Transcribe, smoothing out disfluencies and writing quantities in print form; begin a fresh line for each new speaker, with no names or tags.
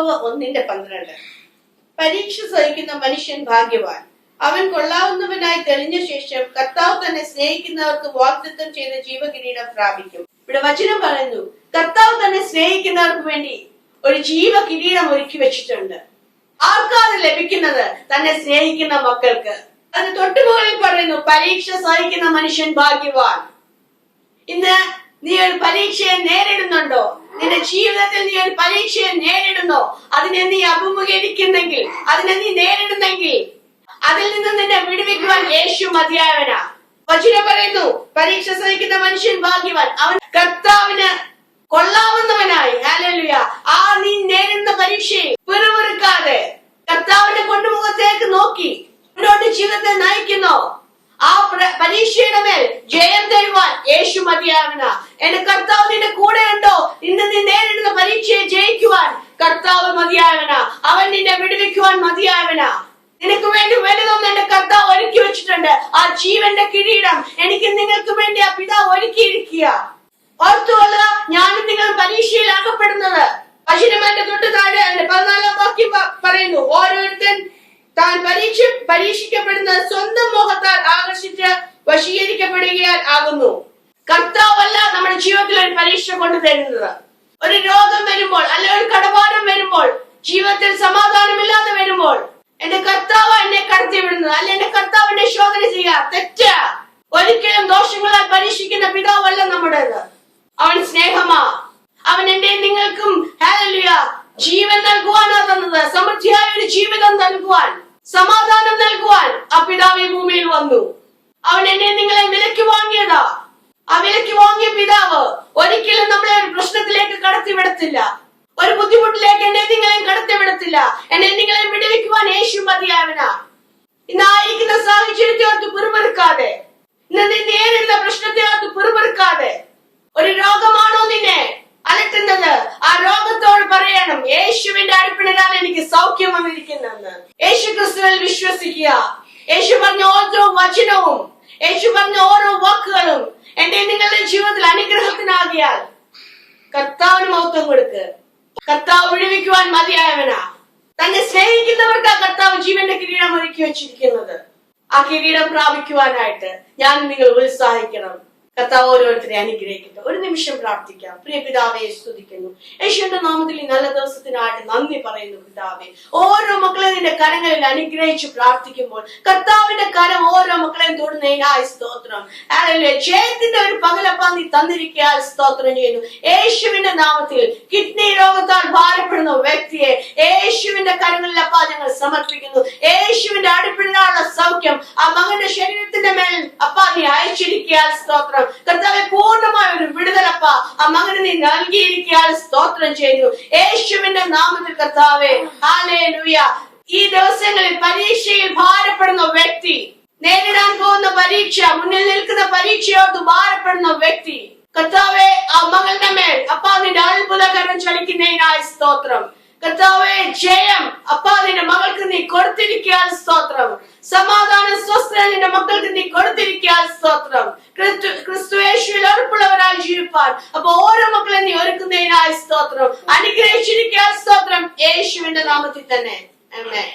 യാക്കോബ് 1:12. പരീക്ഷ സഹിക്കുന്ന മനുഷ്യൻ ഭാഗ്യവാൻ, അവൻ കൊള്ളാവുന്നവനായി തെളിഞ്ഞ ശേഷം കർത്താവ് തന്നെ സ്നേഹിക്കുന്നവർക്ക് വാഗ്ദത്തം ചെയ്ത ജീവകിരീടം പ്രാപിക്കും. ഇവിടെ വചനം പറയുന്നു, കർത്താവ് തന്നെ സ്നേഹിക്കുന്നവർക്ക് വേണ്ടി ഒരു ജീവകിരീടം ഒരുക്കി വെച്ചിട്ടുണ്ട്. ആർക്കാണ് ലഭിക്കുന്നത്? തന്നെ സ്നേഹിക്കുന്ന മക്കൾക്ക്. അതിന് തൊട്ടുമുകളിൽ പറയുന്നു, പരീക്ഷ സഹിക്കുന്ന മനുഷ്യൻ ഭാഗ്യവാൻ. ഇന്ന് നീ ഒരു പരീക്ഷയെ നേരിടുന്നുണ്ടോ? നിന്റെ ജീവിതത്തിൽ നീ ഒരു പരീക്ഷയെ നേരിടുന്നോ? അതിനെ നീ അഭിമുഖീകരിക്കുന്നെങ്കിൽ, അതിനെ നീ നേരിടുന്നെങ്കിൽ, അതിൽ നിന്ന് നിന്നെ വിടുവിക്കുവാൻ യേശു മതിയായവനാ. വചനം പറയുന്നു, പരീക്ഷ സഹിക്കുന്ന മനുഷ്യൻ ഭാഗ്യവാൻ, അവൻ കർത്താവിന് കൊള്ളാവുന്നവനായി. ഹല്ലേലൂയ. ആ നീ നേരിടുന്ന പരീക്ഷയെ പിറുപിറുക്കാതെ കർത്താവിന്റെ കൊണ്ടുമുഖത്തേക്ക് നോക്കി മുന്നോട്ട് ജീവിതത്തെ നയിക്കുന്നോ? ആ പരീക്ഷയുടെ മേൽ ജയം തരുവാൻ യേശു മതിയാവന. എന്റെ കർത്താവ് നിന്റെ കൂടെ ഉണ്ടോ? ഇന്ന് നീ നേരിടുന്ന പരീക്ഷയെ ജയിക്കുവാൻ കർത്താവ് മതിയാവന. അവൻ നിന്നെ വിടുവിക്കുവാൻ മതിയാവന. നിനക്ക് വേണ്ടി വലുതൊന്നും എന്റെ കർത്താവ് ഒരുക്കി വെച്ചിട്ടുണ്ട്. ആ ജീവന്റെ കിരീടം എനിക്ക് നിങ്ങൾക്ക് വേണ്ടി ആ പിതാവ് ഒരുക്കിയിരിക്കുക. ഓർത്തുകൊള്ളുക, ഞാനും നിങ്ങൾ പരീക്ഷയിൽ അകപ്പെടുന്നത്. വചനത്തിന്റെ തൊട്ട് താഴെ 14-ാം വാക്യം പറയുന്നു, ഓരോരുത്തൻ താൻ പരീക്ഷിക്കപ്പെടുന്നത് സ്വന്തം മോഹത്താൽ ആകർഷിച്ച് വശീകരിക്കപ്പെടുകയാൽ ആകുന്നു. കർത്താവല്ല നമ്മുടെ ജീവിതത്തിൽ ഒരു പരീക്ഷ കൊണ്ടു തരുന്നത്. ഒരു രോഗം വരുമ്പോൾ, അല്ലെങ്കിൽ ഒരു കടഭാരം വരുമ്പോൾ, ജീവിതത്തിൽ സമാധാനമില്ലാതെ വരുമ്പോൾ എന്റെ കർത്താവ് എന്നെ കടത്തി വിടുന്നത്, അല്ല എന്റെ കർത്താവ് എന്നെ ശോധന ചെയ്യുക. തെറ്റ. ഒരിക്കലും ദോഷങ്ങളാൽ പരീക്ഷിക്കുന്ന പിതാവല്ല നമ്മുടേത്. അവൻ സ്നേഹമാ. അവൻ എന്റെ നിങ്ങൾക്കും ഹല്ലേലൂയ ജീവൻ നൽകുവാനാ തന്നത്. സമൃദ്ധിയായ ഒരു ജീവിതം നൽകുവാൻ, സമാധാനം നൽകുവാൻ ആ പിതാവ് ഈ ഭൂമിയിൽ വന്നു. അവൻ എന്നെ നിങ്ങളെ വിലക്ക് വാങ്ങിയതാ. ആ വിലക്ക് വാങ്ങിയ പിതാവ് ഒരിക്കലും നമ്മളെ ഒരു പ്രശ്നത്തിലേക്ക് കടത്തിവിടത്തില്ല. ഒരു ബുദ്ധിമുട്ടിലേക്ക് എന്നെ നിങ്ങളെയും കടത്തിവിടത്തില്ല. എന്നെ നിങ്ങളെ വിടുവിക്കുവാൻ യേശു മതിയാവനാ. ഇന്നായിരിക്കുന്ന സാഹചര്യത്തെ ഓർത്ത് പിറുപിറുക്കാതെ, ഇന്ന് നീ നേരിടുന്ന പ്രശ്നത്തെ ഓർത്ത് പിറുപിറുക്കാതെ, ഒരു രോഗമാണോ നിന്നെ അലട്ടുന്നത്? ആ രോഗത്തോട് പറയണം, യേശുവിന്റെ അടിപ്പിണരാൽ എനിക്ക് സൗഖ്യം വന്നിരിക്കുന്നെന്ന്. യേശു ക്രിസ്തുവിൽ വിശ്വസിക്കുക. യേശു പറഞ്ഞ ഓരോ വചനവും, യേശു പറഞ്ഞ ഓരോ വാക്കുകളും എന്റെ നിങ്ങളുടെ ജീവിതത്തിൽ അനുഗ്രഹത്തിനാകിയാൽ കർത്താവിന് മഹത്വം കൊടുക്ക്. കർത്താവ് വിടുവിക്കുവാൻ മതിയായവനാ. തന്നെ സ്നേഹിക്കുന്നവർക്ക് കർത്താവ് ജീവന്റെ കിരീടം ഒരുക്കി വെച്ചിരിക്കുന്നത്. ആ കിരീടം പ്രാപിക്കുവാനായിട്ട് ഞാൻ നിങ്ങൾ ഉത്സാഹിക്കണം. കർത്താവ് ഓരോരുത്തരെ അനുഗ്രഹിക്കട്ടെ. ഒരു നിമിഷം പ്രാർത്ഥിക്കാം. പ്രിയ പിതാവെ, സ്തുതിക്കുന്നു. യേശുവിന്റെ നാമത്തിൽ ഈ നല്ല ദിവസത്തിനായിട്ട് നന്ദി പറയുന്നു. പിതാവെ, ഓരോ മക്കളെ നിന്റെ കരങ്ങളിൽ അനുഗ്രഹിച്ച് പ്രാർത്ഥിക്കുമ്പോൾ കർത്താവിന്റെ കരം ഓരോ മക്കളെയും തൊടുന്നതിനായി സ്തോത്രം. ജയത്തിന്റെ ഒരു പകലപ്പ നീ തന്നിരിക്കാൻ സ്തോത്രം ചെയ്യുന്നു. യേശുവിന്റെ നാമത്തിൽ കിഡ്നി രോഗത്താൽ ഭാരപ്പെടുന്ന വ്യക്തിയെ യേശുവിന്റെ കരങ്ങളിലപ്പ ഞങ്ങൾ സമർപ്പിക്കുന്നു. യേശുവിന്റെ അടിപ്പിടാനുള്ള സൗഖ്യം ആ മകന്റെ ശരീരത്തിന്റെ മേൽ അപ്പ നീ അയച്ചിരിക്കാൻ സ്തോത്രം. കർത്താവെ, പൂർണ്ണമായ ഒരു വിടുതലപ്പ ആ മകന് നീ നൽകിയിരിക്കാൻ സ്തോത്രം ചെയ്തു. യേശുവിന്റെ നാമത്തിൽ കർത്താവെ, ഹല്ലേലൂയ. ഈ ദിവസങ്ങളിൽ പരീക്ഷയിൽ ഭാരപ്പെടുന്ന വ്യക്തി, നേരിടാൻ പോകുന്ന പരീക്ഷ, മുന്നിൽ നിൽക്കുന്ന പരീക്ഷയോട് ഭാരപ്പെടുന്ന വ്യക്തി, കർത്താവെ ആ മകളുടെ മേൽ അപ്പാ നിന്റെ അത്ഭുതകരം ചലിക്കുന്നതിനായി സ്തോത്രം. കർത്താവെ, ജയം അപ്പാ നിന്റെ മകൾക്ക് നീ കൊടുത്തിരിക്കാൻ സ്തോത്രം. സമാധാനം, സ്വസ്ഥത നിന്റെ മക്കൾക്ക് നീ കൊടുത്തിരിക്കാൻ സ്തോത്രം. ക്രിസ്തുയേശുവിൽ ഉറപ്പുള്ളവരായി ജീവിപ്പാൻ അപ്പൊ ഓരോ മക്കളെ നീ ഒരുക്കുന്നതിനായി സ്തോത്രം. അനുഗ്രഹിച്ചിരിക്കാൻ സ്തോത്രം. യേശുവിന്റെ നാമത്തിൽ തന്നെ ആമേൻ.